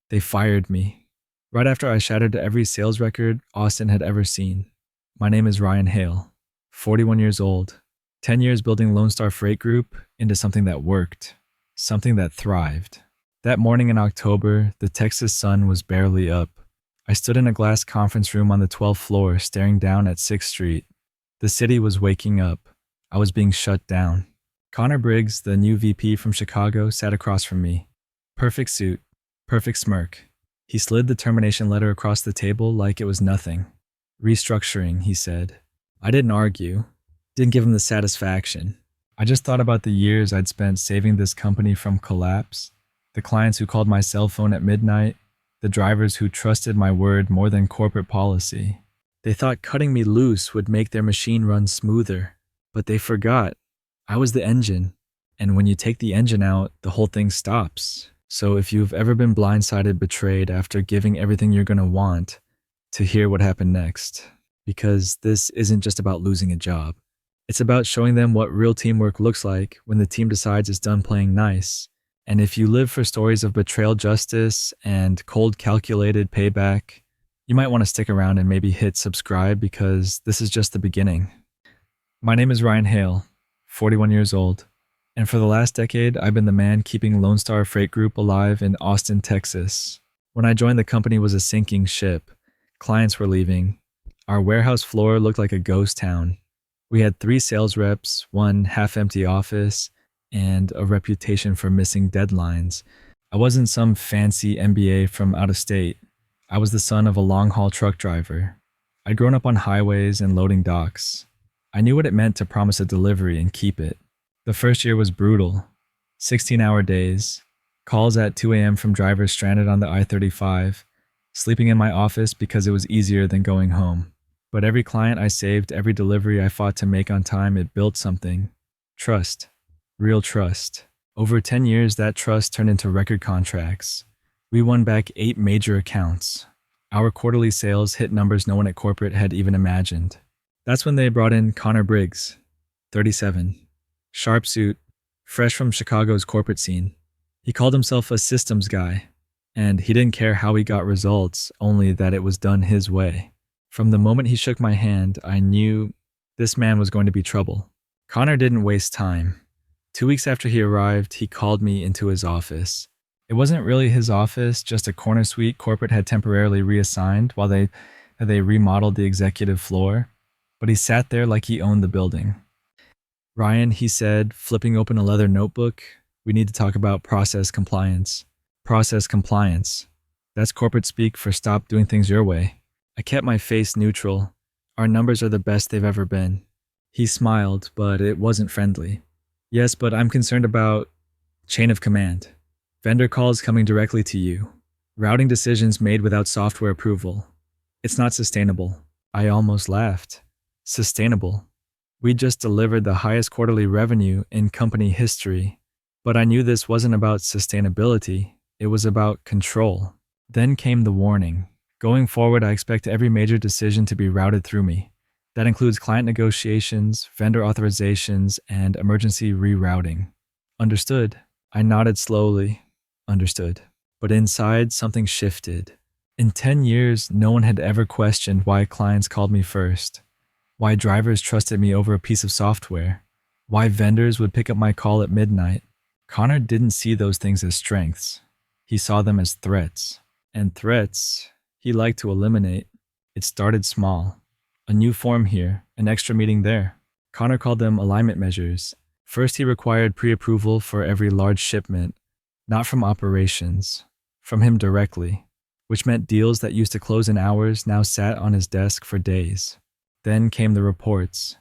They fired me. Right after I shattered every sales record Austin had ever seen. My name is Ryan Hale, 41 years old, 10 years building LoneStar Freight Group into something that worked, something that thrived. That morning in October, the Texas sun was barely up. I stood in a glass conference room on the 12th floor staring down at 6th Street. The city was waking up. I was being shut down. Connor Briggs, the new VP from Chicago, sat across from me. Perfect suit, perfect smirk. He slid the termination letter across the table like it was nothing. Restructuring, he said. I didn't argue. Didn't give him the satisfaction. I just thought about the years I'd spent saving this company from collapse, the clients who called my cell phone at midnight, the drivers who trusted my word more than corporate policy. They thought cutting me loose would make their machine run smoother, but they forgot. I was the engine, and when you take the engine out, the whole thing stops. So if you've ever been blindsided, betrayed after giving everything you're gonna want, to hear what happened next. Because this isn't just about losing a job. It's about showing them what real teamwork looks like when the team decides it's done playing nice. And if you live for stories of betrayal justice and cold calculated payback, you might want to stick around and maybe hit subscribe because this is just the beginning. My name is Ryan Hale, 41 years old. And for the last decade, I've been the man keeping LoneStar Freight Group alive in Austin, Texas. When I joined, the company was a sinking ship. Clients were leaving. Our warehouse floor looked like a ghost town. We had 3 sales reps, 1 half-empty office, and a reputation for missing deadlines. I wasn't some fancy MBA from out of state. I was the son of a long-haul truck driver. I'd grown up on highways and loading docks. I knew what it meant to promise a delivery and keep it. The first year was brutal. 16-hour days, calls at 2 a.m. from drivers stranded on the I-35, sleeping in my office because it was easier than going home. But every client I saved, every delivery I fought to make on time, it built something. Trust. Real trust. Over 10 years, that trust turned into record contracts. We won back 8 major accounts. Our quarterly sales hit numbers no one at corporate had even imagined. That's when they brought in Connor Briggs, 37. Sharp suit, fresh from Chicago's corporate scene. He called himself a systems guy, and he didn't care how he got results, only that it was done his way. From the moment he shook my hand, I knew this man was going to be trouble. Connor didn't waste time. 2 weeks after he arrived, he called me into his office. It wasn't really his office, just a corner suite corporate had temporarily reassigned while they remodeled the executive floor, but he sat there like he owned the building. Ryan, he said, flipping open a leather notebook, we need to talk about process compliance. Process compliance. That's corporate speak for stop doing things your way. I kept my face neutral. Our numbers are the best they've ever been. He smiled, but it wasn't friendly. Yes, but I'm concerned about chain of command. Vendor calls coming directly to you. Routing decisions made without software approval. It's not sustainable. I almost laughed. Sustainable. We just delivered the highest quarterly revenue in company history. But I knew this wasn't about sustainability. It was about control. Then came the warning. Going forward, I expect every major decision to be routed through me. That includes client negotiations, vendor authorizations, and emergency rerouting. Understood. I nodded slowly. Understood. But inside, something shifted. In 10 years, no one had ever questioned why clients called me first, why drivers trusted me over a piece of software, why vendors would pick up my call at midnight. Connor didn't see those things as strengths. He saw them as threats. And threats, he liked to eliminate. It started small. A new form here, an extra meeting there. Connor called them alignment measures. First, he required pre-approval for every large shipment, not from operations, from him directly, which meant deals that used to close in hours now sat on his desk for days. Then came the reports,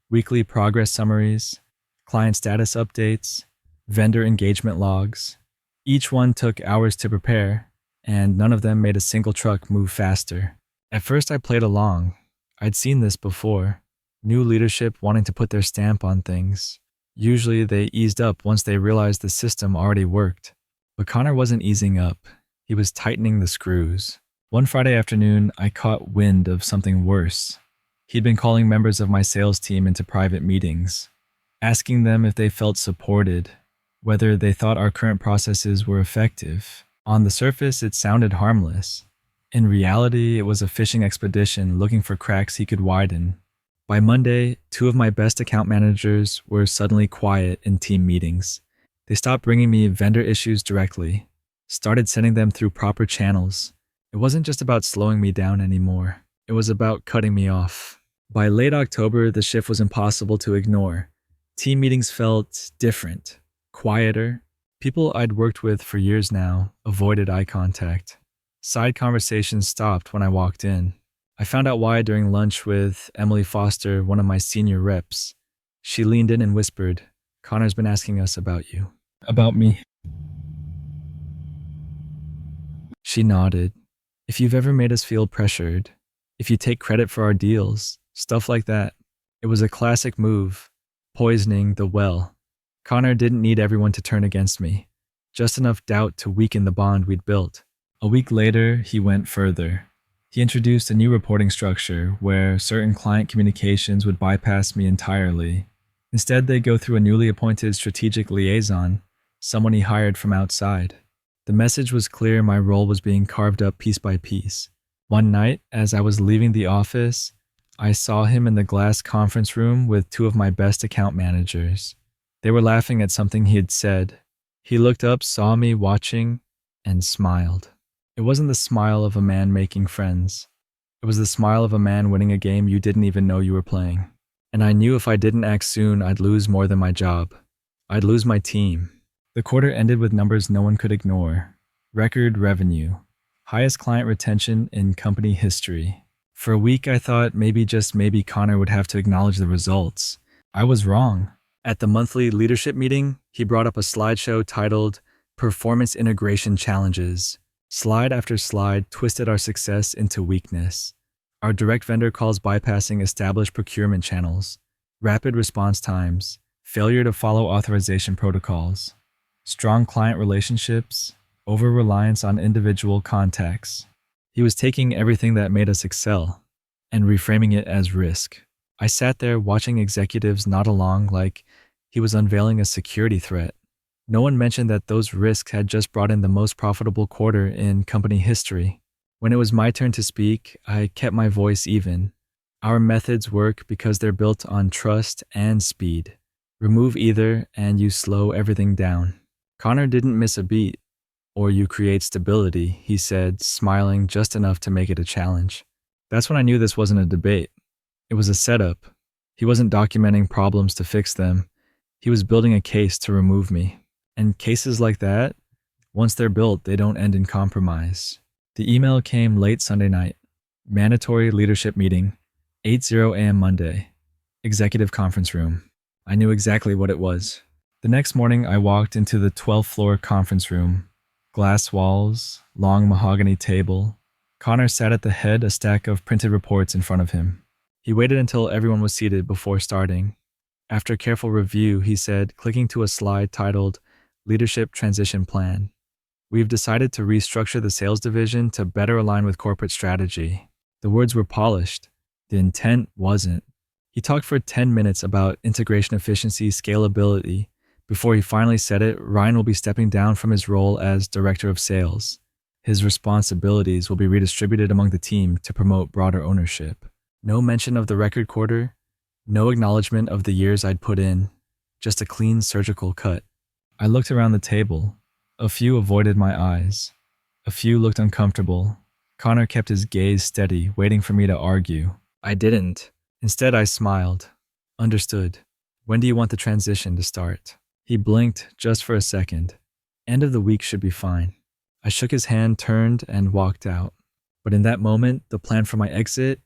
weekly progress summaries, client status updates, vendor engagement logs. Each one took hours to prepare, and none of them made a single truck move faster. At first I played along. I'd seen this before. New leadership wanting to put their stamp on things. Usually they eased up once they realized the system already worked. But Connor wasn't easing up. He was tightening the screws. One Friday afternoon, I caught wind of something worse. He'd been calling members of my sales team into private meetings, asking them if they felt supported, whether they thought our current processes were effective. On the surface, it sounded harmless. In reality, it was a fishing expedition looking for cracks he could widen. By Monday, two of my best account managers were suddenly quiet in team meetings. They stopped bringing me vendor issues directly, started sending them through proper channels. It wasn't just about slowing me down anymore. It was about cutting me off. By late October, the shift was impossible to ignore. Team meetings felt different, quieter. People I'd worked with for years now avoided eye contact. Side conversations stopped when I walked in. I found out why during lunch with Emily Foster, one of my senior reps. She leaned in and whispered, "Connor's been asking us about you." "About me?" She nodded. "If you've ever made us feel pressured, if you take credit for our deals, stuff like that." It was a classic move, poisoning the well. Connor didn't need everyone to turn against me, just enough doubt to weaken the bond we'd built. A week later, he went further. He introduced a new reporting structure where certain client communications would bypass me entirely. Instead, they'd go through a newly appointed strategic liaison, someone he hired from outside. The message was clear: my role was being carved up piece by piece. One night, as I was leaving the office, I saw him in the glass conference room with two of my best account managers. They were laughing at something he had said. He looked up, saw me watching, and smiled. It wasn't the smile of a man making friends. It was the smile of a man winning a game you didn't even know you were playing. And I knew if I didn't act soon, I'd lose more than my job. I'd lose my team. The quarter ended with numbers no one could ignore. Record revenue. Highest client retention in company history. For a week, I thought maybe, just maybe, Connor would have to acknowledge the results. I was wrong. At the monthly leadership meeting, he brought up a slideshow titled Performance Integration Challenges. Slide after slide twisted our success into weakness. Our direct vendor calls bypassing established procurement channels, rapid response times, failure to follow authorization protocols, strong client relationships, over-reliance on individual contacts. He was taking everything that made us excel and reframing it as risk. I sat there watching executives nod along like he was unveiling a security threat. No one mentioned that those risks had just brought in the most profitable quarter in company history. When it was my turn to speak, I kept my voice even. Our methods work because they're built on trust and speed. Remove either and you slow everything down. Connor didn't miss a beat. Or you create stability, he said, smiling just enough to make it a challenge. That's when I knew this wasn't a debate. It was a setup. He wasn't documenting problems to fix them. He was building a case to remove me. And cases like that, once they're built, they don't end in compromise. The email came late Sunday night. Mandatory leadership meeting, 8:00 a.m. Monday. Executive conference room. I knew exactly what it was. The next morning, I walked into the 12th floor conference room. Glass walls, long mahogany table. Connor sat at the head, a stack of printed reports in front of him. He waited until everyone was seated before starting. After careful review, he said, clicking to a slide titled Leadership Transition Plan. "We've decided to restructure the sales division to better align with corporate strategy." The words were polished. The intent wasn't. He talked for 10 minutes about integration efficiency, scalability. Before he finally said it, Ryan will be stepping down from his role as director of sales. His responsibilities will be redistributed among the team to promote broader ownership. No mention of the record quarter, no acknowledgement of the years I'd put in, just a clean surgical cut. I looked around the table. A few avoided my eyes. A few looked uncomfortable. Connor kept his gaze steady, waiting for me to argue. I didn't. Instead, I smiled. Understood. When do you want the transition to start? He blinked just for a second. End of the week should be fine. I shook his hand, turned, and walked out. But in that moment, the plan for my exit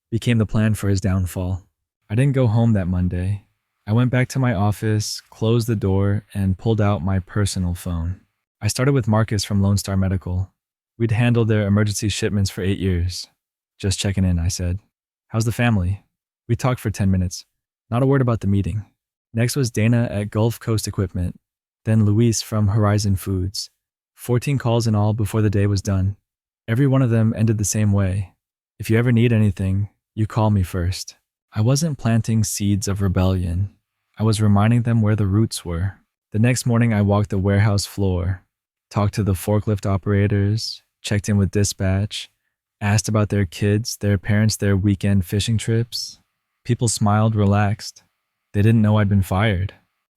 became the plan for his downfall. I didn't go home that Monday. I went back to my office, closed the door, and pulled out my personal phone. I started with Marcus from LoneStar Medical. We'd handled their emergency shipments for 8 years. "Just checking in," I said. "How's the family?" We talked for 10 minutes. Not a word about the meeting. Next was Dana at Gulf Coast Equipment, then Luis from Horizon Foods. 14 calls in all before the day was done. Every one of them ended the same way. "If you ever need anything, you call me first." I wasn't planting seeds of rebellion. I was reminding them where the roots were. The next morning, I walked the warehouse floor. talked to the forklift operators, checked in with dispatch, asked about their kids, their parents, their weekend fishing trips. People smiled, relaxed. They didn't know I'd been fired,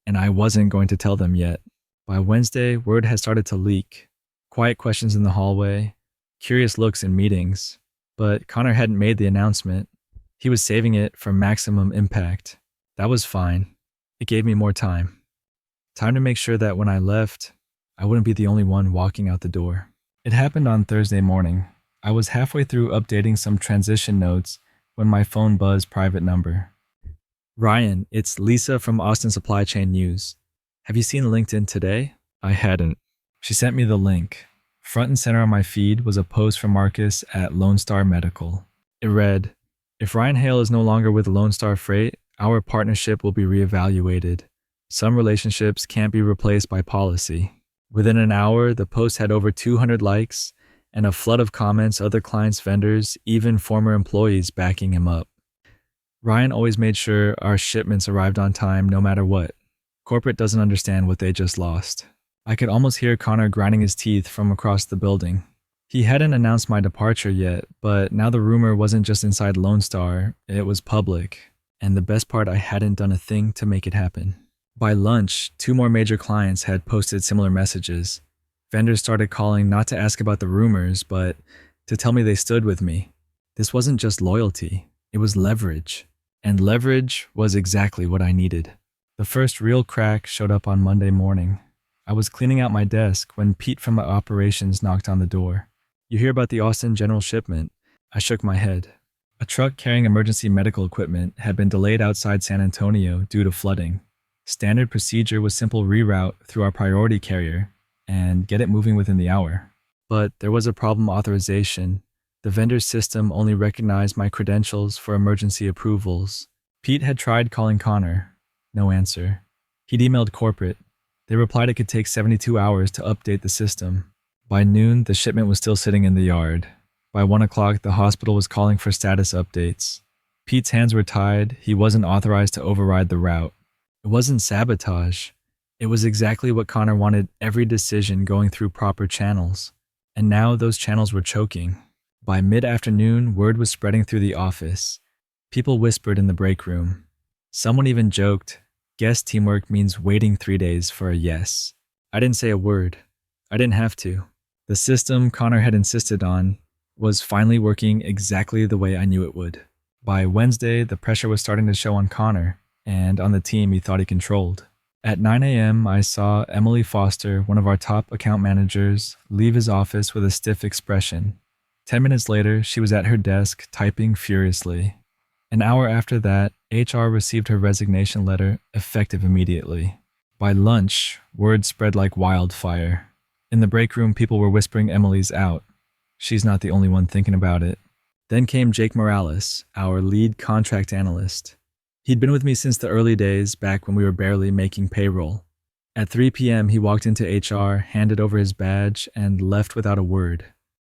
and I wasn't going to tell them yet. By Wednesday, word had started to leak. Quiet questions in the hallway, curious looks in meetings. But Connor hadn't made the announcement. He was saving it for maximum impact. That was fine. It gave me more time. Time to make sure that when I left, I wouldn't be the only one walking out the door. It happened on Thursday morning. I was halfway through updating some transition notes when my phone buzzed private number. Ryan, it's Lisa from Austin Supply Chain News. Have you seen LinkedIn today? I hadn't. She sent me the link. Front and center on my feed was a post from Marcus at LoneStar Medical. It read, "If Ryan Hale is no longer with LoneStar Freight, our partnership will be reevaluated. Some relationships can't be replaced by policy." Within an hour, the post had over 200 likes and a flood of comments, other clients, vendors, even former employees backing him up. Ryan always made sure our shipments arrived on time no matter what. Corporate doesn't understand what they just lost. I could almost hear Connor grinding his teeth from across the building. He hadn't announced my departure yet, but now the rumor wasn't just inside Lone Star, it was public. And the best part, I hadn't done a thing to make it happen. By lunch, 2 more major clients had posted similar messages. Vendors started calling not to ask about the rumors, but to tell me they stood with me. This wasn't just loyalty, it was leverage. And leverage was exactly what I needed. The first real crack showed up on Monday morning. I was cleaning out my desk when Pete from my operations knocked on the door. "You hear about the Austin general shipment?" I shook my head. A truck carrying emergency medical equipment had been delayed outside San Antonio due to flooding. Standard procedure was simple reroute through our priority carrier and get it moving within the hour. But there was a problem authorization. The vendor's system only recognized my credentials for emergency approvals. Pete had tried calling Connor. No answer. He'd emailed corporate. They replied it could take 72 hours to update the system. By noon, the shipment was still sitting in the yard. By 1 o'clock, the hospital was calling for status updates. Pete's hands were tied. He wasn't authorized to override the route. It wasn't sabotage. It was exactly what Connor wanted, every decision going through proper channels. And now those channels were choking. By mid-afternoon, word was spreading through the office. People whispered in the break room. Someone even joked, "Guess teamwork means waiting 3 days for a yes." I didn't say a word. I didn't have to. The system Connor had insisted on was finally working exactly the way I knew it would. By Wednesday, the pressure was starting to show on Connor and on the team he thought he controlled. At 9 a.m., I saw Emily Foster, one of our top account managers, leave his office with a stiff expression. 10 minutes later, she was at her desk typing furiously. An hour after that, HR received her resignation letter, effective immediately. By lunch, word spread like wildfire. In the break room, people were whispering Emily's out. She's not the only one thinking about it. Then came Jake Morales, our lead contract analyst. He'd been with me since the early days, back when we were barely making payroll. At 3 p.m., he walked into HR, handed over his badge, and left without a word.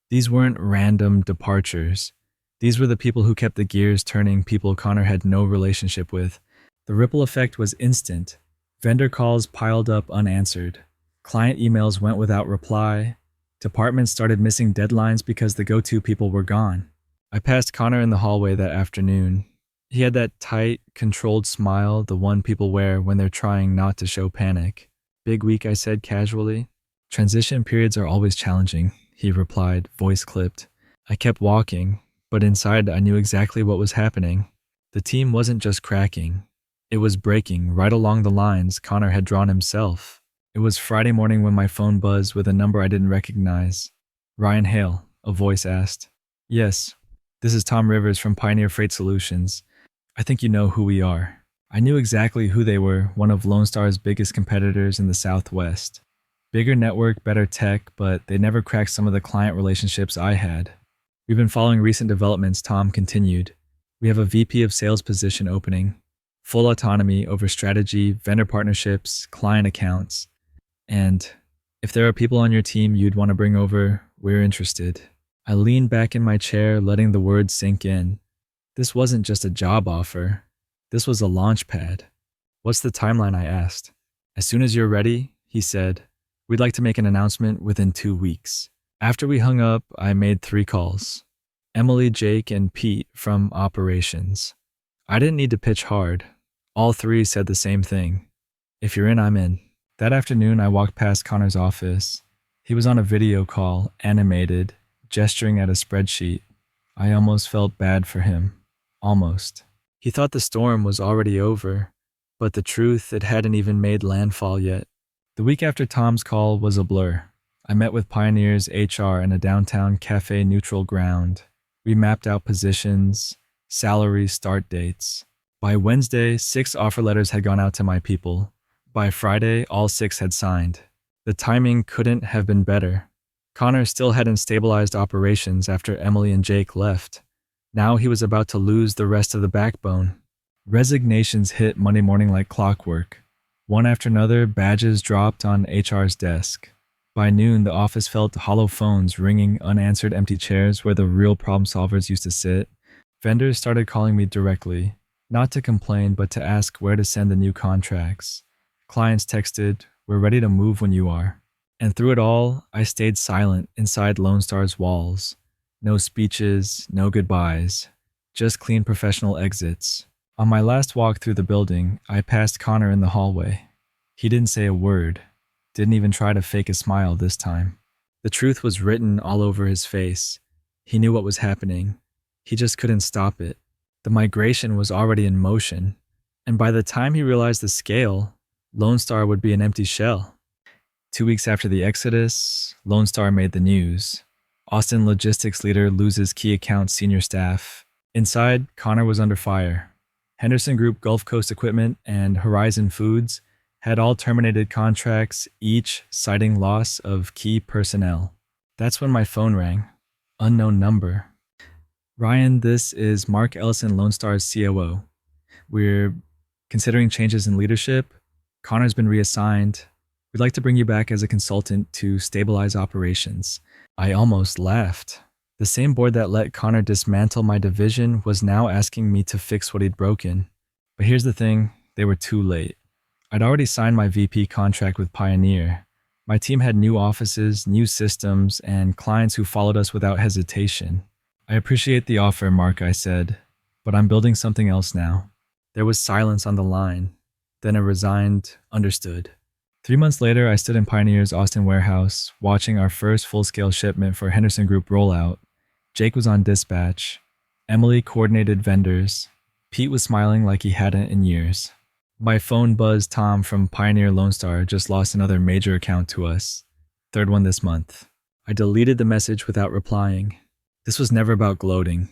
These weren't random departures. These were the people who kept the gears turning, people Connor had no relationship with. The ripple effect was instant. Vendor calls piled up unanswered. Client emails went without reply. Departments started missing deadlines because the go-to people were gone. I passed Connor in the hallway that afternoon. He had that tight, controlled smile, the one people wear when they're trying not to show panic. "Big week," I said casually. "Transition periods are always challenging," he replied, voice clipped. I kept walking, but inside I knew exactly what was happening. The team wasn't just cracking. It was breaking right along the lines Connor had drawn himself. It was Friday morning when my phone buzzed with a number I didn't recognize. "Ryan Hale," a voice asked. "Yes, this is Tom Rivers from Pioneer Freight Solutions. I think you know who we are." I knew exactly who they were, one of Lone Star's biggest competitors in the Southwest. Bigger network, better tech, but they never cracked some of the client relationships I had. "We've been following recent developments," Tom continued. "We have a VP of sales position opening. Full autonomy over strategy, vendor partnerships, client accounts. And if there are people on your team you'd want to bring over, we're interested." I leaned back in my chair, letting the words sink in. This wasn't just a job offer. This was a launch pad. "What's the timeline?" I asked. "As soon as you're ready," he said. We'd like to make an announcement within 2 weeks. After we hung up, I made 3 calls. Emily, Jake, and Pete from operations. I didn't need to pitch hard. All 3 said the same thing. If you're in, I'm in. That afternoon, I walked past Connor's office. He was on a video call, animated, gesturing at a spreadsheet. I almost felt bad for him. Almost. He thought the storm was already over, but the truth, it hadn't even made landfall yet. The week after Tom's call was a blur. I met with Pioneer's HR in a downtown cafe neutral ground. We mapped out positions, salaries, start dates. By Wednesday, 6 offer letters had gone out to my people. By Friday, all 6 had signed. The timing couldn't have been better. Connor still hadn't stabilized operations after Emily and Jake left. Now he was about to lose the rest of the backbone. Resignations hit Monday morning like clockwork. One after another, badges dropped on HR's desk. By noon, the office felt hollow phones ringing unanswered empty chairs where the real problem solvers used to sit. Vendors started calling me directly, not to complain, but to ask where to send the new contracts. Clients texted, "We're ready to move when you are." And through it all, I stayed silent inside LoneStar's walls. No speeches, no goodbyes, just clean professional exits. On my last walk through the building, I passed Connor in the hallway. He didn't say a word, didn't even try to fake a smile this time. The truth was written all over his face. He knew what was happening. He just couldn't stop it. The migration was already in motion, and by the time he realized the scale, Lone Star would be an empty shell. 2 weeks after the exodus, Lone Star made the news. Austin logistics leader loses key account senior staff. Inside, Connor was under fire. Henderson Group, Gulf Coast Equipment, and Horizon Foods had all terminated contracts, each citing loss of key personnel. That's when my phone rang. Unknown number. "Ryan, this is Mark Ellison, Lone Star's COO. We're considering changes in leadership. Connor's been reassigned. We'd like to bring you back as a consultant to stabilize operations." I almost laughed. The same board that let Connor dismantle my division was now asking me to fix what he'd broken. But here's the thing, they were too late. I'd already signed my VP contract with Pioneer. My team had new offices, new systems, and clients who followed us without hesitation. "I appreciate the offer, Mark," I said, "but I'm building something else now." There was silence on the line, then a resigned, "Understood." 3 months later, I stood in Pioneer's Austin warehouse, watching our first full-scale shipment for Henderson Group rollout. Jake was on dispatch. Emily coordinated vendors. Pete was smiling like he hadn't in years. My phone buzzed. Tom from Pioneer Lone Star just lost another major account to us. 3rd one this month. I deleted the message without replying. This was never about gloating.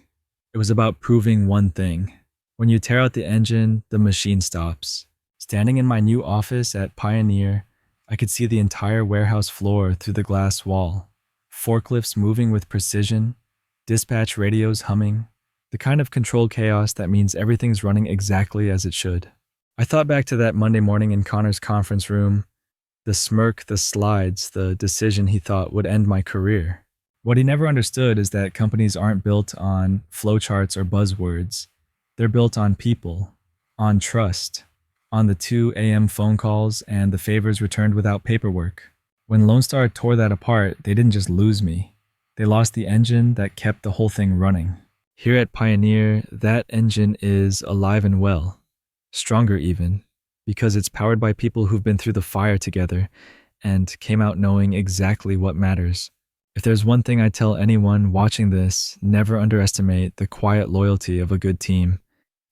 It was about proving one thing. When you tear out the engine, the machine stops. Standing in my new office at Pioneer, I could see the entire warehouse floor through the glass wall. Forklifts moving with precision, dispatch radios humming, the kind of controlled chaos that means everything's running exactly as it should. I thought back to that Monday morning in Connor's conference room, the smirk, the slides, the decision he thought would end my career. What he never understood is that companies aren't built on flowcharts or buzzwords. They're built on people, on trust, on the 2 a.m. phone calls and the favors returned without paperwork. When Lone Star tore that apart, they didn't just lose me. They lost the engine that kept the whole thing running. Here at Pioneer, that engine is alive and well. Stronger even, because it's powered by people who've been through the fire together and came out knowing exactly what matters. If there's one thing I tell anyone watching this, never underestimate the quiet loyalty of a good team.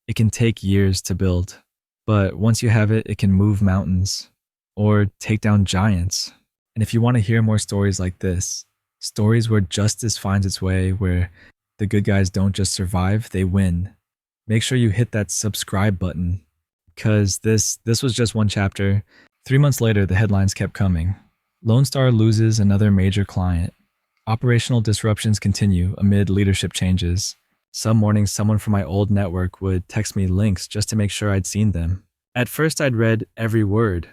It can take years to build, but once you have it, it can move mountains or take down giants. And if you want to hear more stories like this, stories where justice finds its way, where the good guys don't just survive, they win, make sure you hit that subscribe button, because this was just one chapter. 3 months later, the headlines kept coming. Lone Star loses another major client. Operational disruptions continue amid leadership changes. Some mornings, someone from my old network would text me links just to make sure I'd seen them. At first, I'd read every word.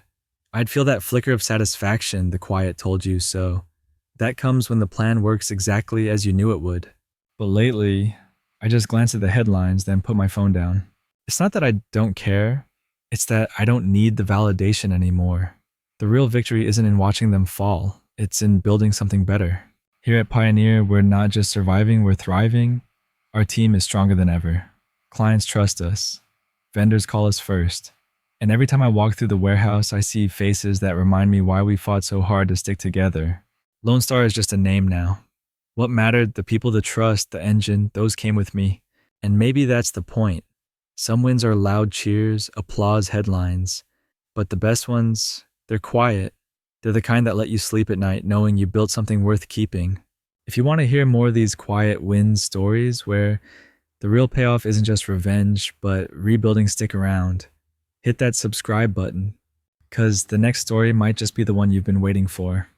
I'd feel that flicker of satisfaction, the quiet told you so. That comes when the plan works exactly as you knew it would. But lately, I just glanced at the headlines, then put my phone down. It's not that I don't care. It's that I don't need the validation anymore. The real victory isn't in watching them fall, it's in building something better. Here at Pioneer, we're not just surviving, we're thriving. Our team is stronger than ever. Clients trust us. Vendors call us first. And every time I walk through the warehouse, I see faces that remind me why we fought so hard to stick together. Lone Star is just a name now. What mattered, the people, the trust, the engine, those came with me. And maybe that's the point. Some wins are loud cheers, applause, headlines. But the best ones, they're quiet. They're the kind that let you sleep at night knowing you built something worth keeping. If you want to hear more of these quiet wins stories where the real payoff isn't just revenge, but rebuilding, stick around. Hit that subscribe button, because the next story might just be the one you've been waiting for.